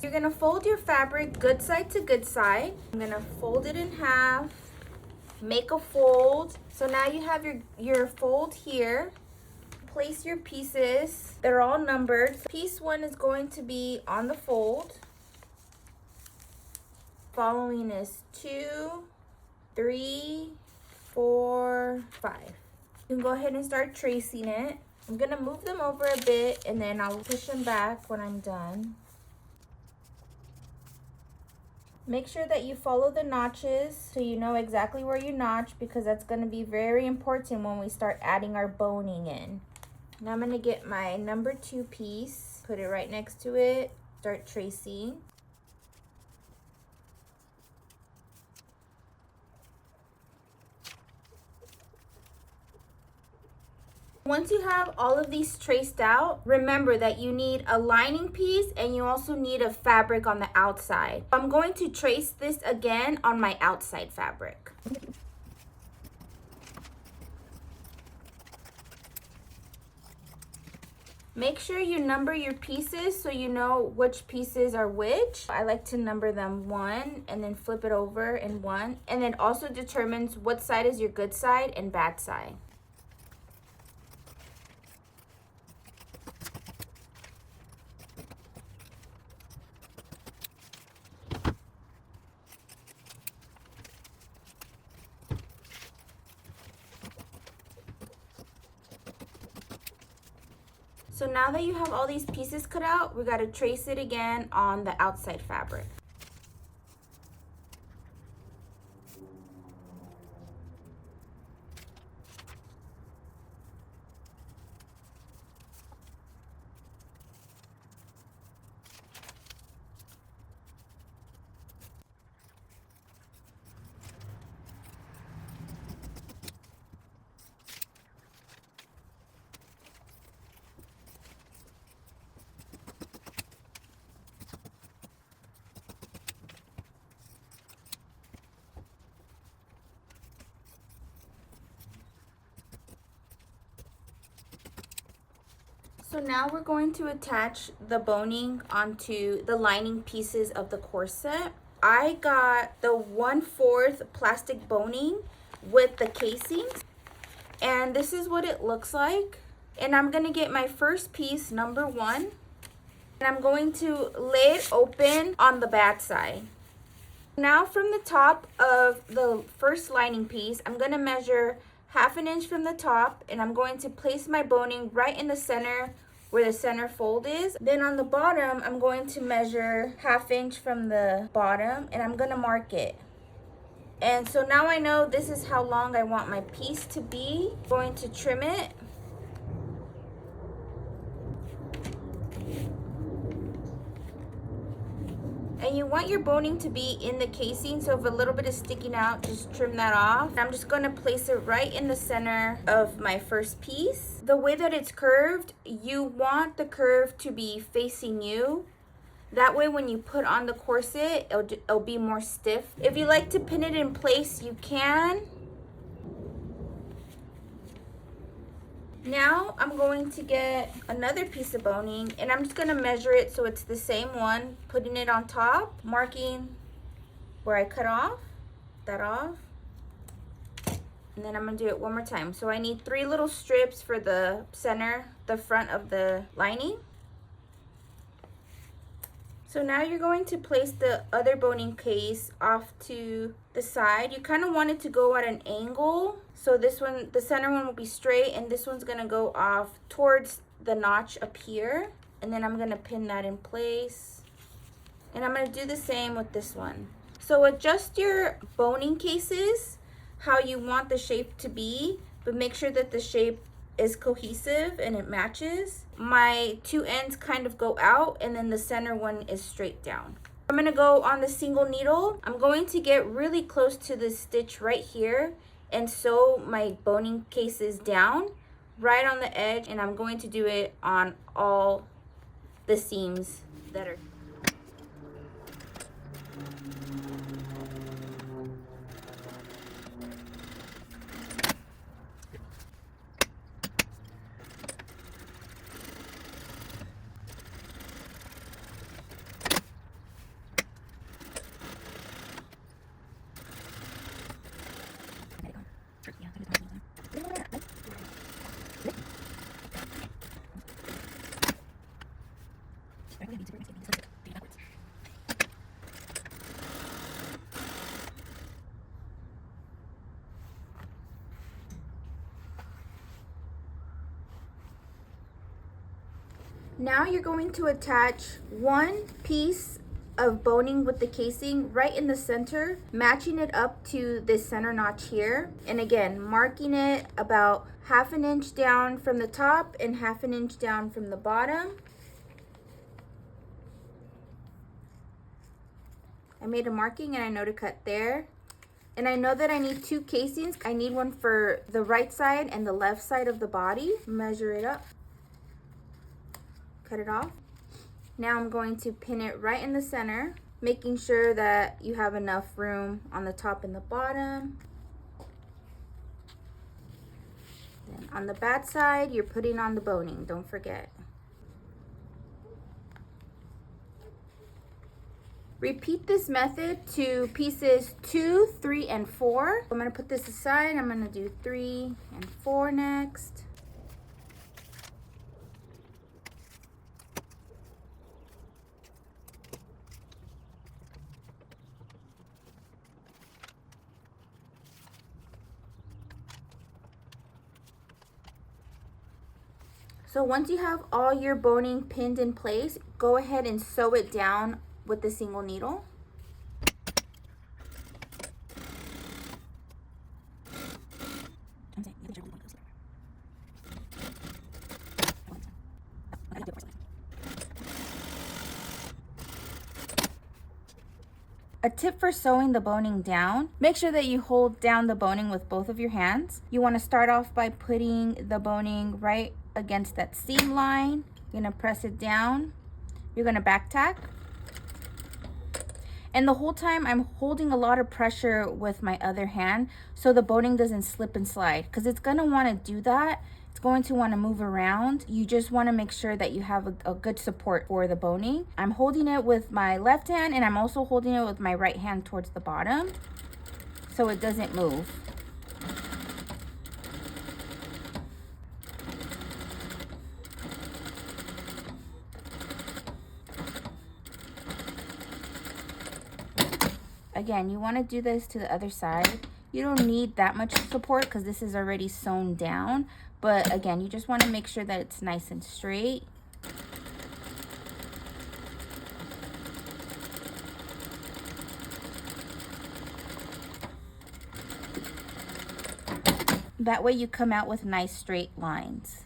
You're gonna fold your fabric good side to good side. I'm gonna fold it in half, make a fold. So now you have your fold here. Place your pieces. They're all numbered. Piece 1 is going to be on the fold. Following is 2, 3, 4, 5. You can go ahead and start tracing it. I'm gonna move them over a bit and then I'll push them back when I'm done. Make sure that you follow the notches so you know exactly where you notch, because that's gonna be very important when we start adding our boning in. Now I'm gonna get my number 2 piece, put it right next to it, start tracing. Once you have all of these traced out, remember that you need a lining piece and you also need a fabric on the outside. I'm going to trace this again on my outside fabric. Make sure you number your pieces so you know which pieces are which. I like to number them 1 and then flip it over in 1, and then also determines what side is your good side and bad side. So now that you have all these pieces cut out, we gotta trace it again on the outside fabric. So now we're going to attach the boning onto the lining pieces of the corset. I got the 1/4 plastic boning with the casings, and this is what it looks like. And I'm gonna get my first piece, number 1, and I'm going to lay it open on the bad side. Now from the top of the first lining piece, I'm gonna measure 1/2 inch from the top, and I'm going to place my boning right in the center where the center fold is. Then on the bottom, I'm going to measure 1/2 inch from the bottom, and I'm gonna mark it. And so now I know this is how long I want my piece to be. I'm going to trim it. And you want your boning to be in the casing, so if a little bit is sticking out, just trim that off. I'm just gonna place it right in the center of my first piece. The way that it's curved, you want the curve to be facing you. That way when you put on the corset, it'll be more stiff. If you like to pin it in place, you can. Now I'm going to get another piece of boning, and I'm just gonna measure it so it's the same one, putting it on top, marking where I cut that off. And then I'm gonna do it one more time. So I need 3 little strips for the center, the front of the lining. So now you're going to place the other boning case off to the side. You kind of want it to go at an angle. So this one, the center one will be straight, and this one's gonna go off towards the notch up here. And then I'm gonna pin that in place. And I'm gonna do the same with this one. So adjust your boning cases how you want the shape to be, but make sure that the shape is cohesive and it matches. My 2 ends kind of go out, and then the center one is straight down. I'm gonna go on the single needle. I'm going to get really close to this stitch right here and sew my boning cases down right on the edge, and I'm going to do it on all the seams that are. Now you're going to attach one piece of boning with the casing right in the center, matching it up to this center notch here. And again, marking it about 1/2 inch down from the top and 1/2 inch down from the bottom. I made a marking and I know to cut there. And I know that I need 2 casings. I need one for the right side and the left side of the body. Measure it up. Cut it off. Now I'm going to pin it right in the center, making sure that you have enough room on the top and the bottom. Then on the bad side, you're putting on the boning, don't forget. Repeat this method to pieces 2, 3, and 4. I'm gonna put this aside. I'm gonna do 3 and 4 next. So once you have all your boning pinned in place, go ahead and sew it down with the single needle. A tip for sewing the boning down, make sure that you hold down the boning with both of your hands. You want to start off by putting the boning right against that seam line. You're going to press it down. You're going to back tack. And the whole time I'm holding a lot of pressure with my other hand so the boning doesn't slip and slide, because it's going to want to do that. It's going to want to move around. You just want to make sure that you have a good support for the boning. I'm holding it with my left hand and I'm also holding it with my right hand towards the bottom so it doesn't move. Again, you want to do this to the other side. You don't need that much support because this is already sewn down. But again, you just want to make sure that it's nice and straight. That way you come out with nice straight lines.